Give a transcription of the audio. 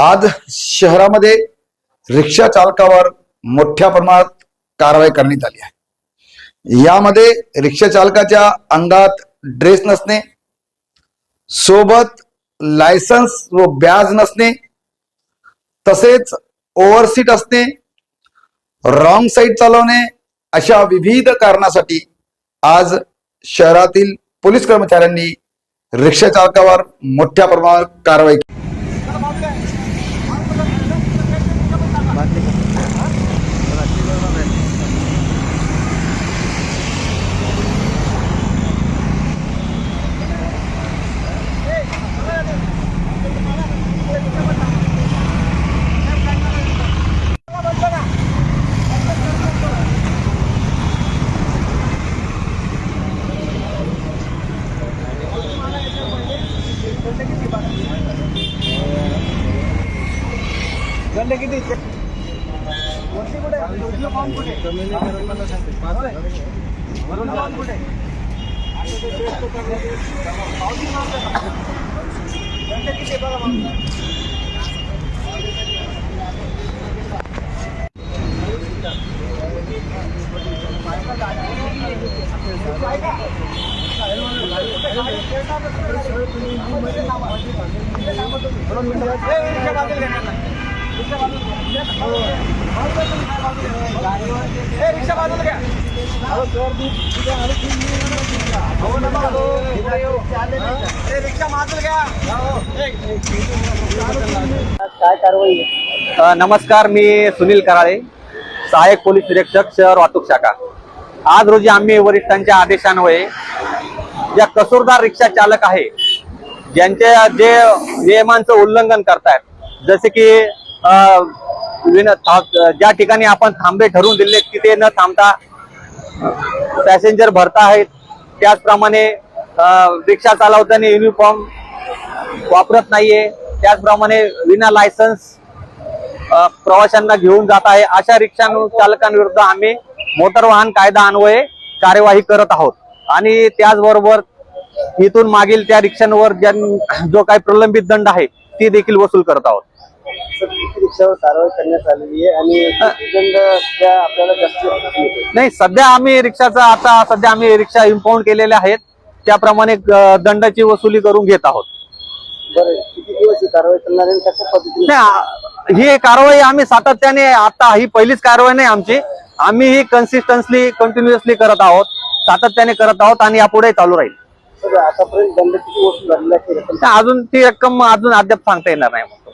आज शहरामध्ये रिक्षा चालकावर मोठ्या प्रमाणात कारवाई करण्यात आली आहे। यामध्ये रिक्षा चालकाच्या अंगात ड्रेस नसणे, सोबत लायसन्स व बॅज नसणे, तसेच ओव्हरसीट असणे, रॉंग साईड चालवणे अशा विविध कारणासाठी आज शहरातील पोलीस कर्मचाऱ्यांनी रिक्षा चालकावर मोठ्या प्रमाणात कारवाई केली। नमस्कार, मी सुनील कराळे, सहाय्यक पोलीस निरीक्षक शहर वाहतूक शाखा। आज रोजी आम्ही वरिष्ठांच्या आदेशान्वये ज्या कसूरदार रिक्षा चालक आहे, ज्यांच्या जे नियमांचं उल्लंघन करतायत, जसे की ज्या ठिकाणी आपण थांबे ठरवून दिले तिथे न थांबता पॅसेंजर भरता आहेत, त्याचप्रमाणे रिक्षा चालवताना युनिफॉर्म वापरत नाहीये, त्याचप्रमाणे विना लायसन्स प्रवाशांना घेऊन जात आहे, अशा रिक्षा चालकांविरुद्ध आम्ही मोटर वाहन कायदा अन्वये कार्यवाही करत आहोत। आणि त्याचबरोबर इथून मागील त्या रिक्षांवर जो काही प्रलंबित दंड आहे ती देखील वसूल करत आहोत। रिक्षावर कारवाई करण्यात आलेली आहे आणि दंड आपल्याला जास्त नाही, सध्या आम्ही रिक्षा इम्पाऊंड केलेल्या आहेत, त्याप्रमाणे दंडाची वसुली करून घेत आहोत। बरं, किती दिवस ही कारवाई करणार आहे, कशा पद्धतीने ही कारवाई आम्ही सातत्याने, आता ही पहिलीच कारवाई नाही आमची, आम्ही ही कंटिन्युअसली करत आहोत, सातत्याने करत आहोत आणि यापुढे चालू राहील। आतापर्यंत दंड किती वसूल झालेला आहे? अजून ती रक्कम अद्याप सांगता येणार नाही।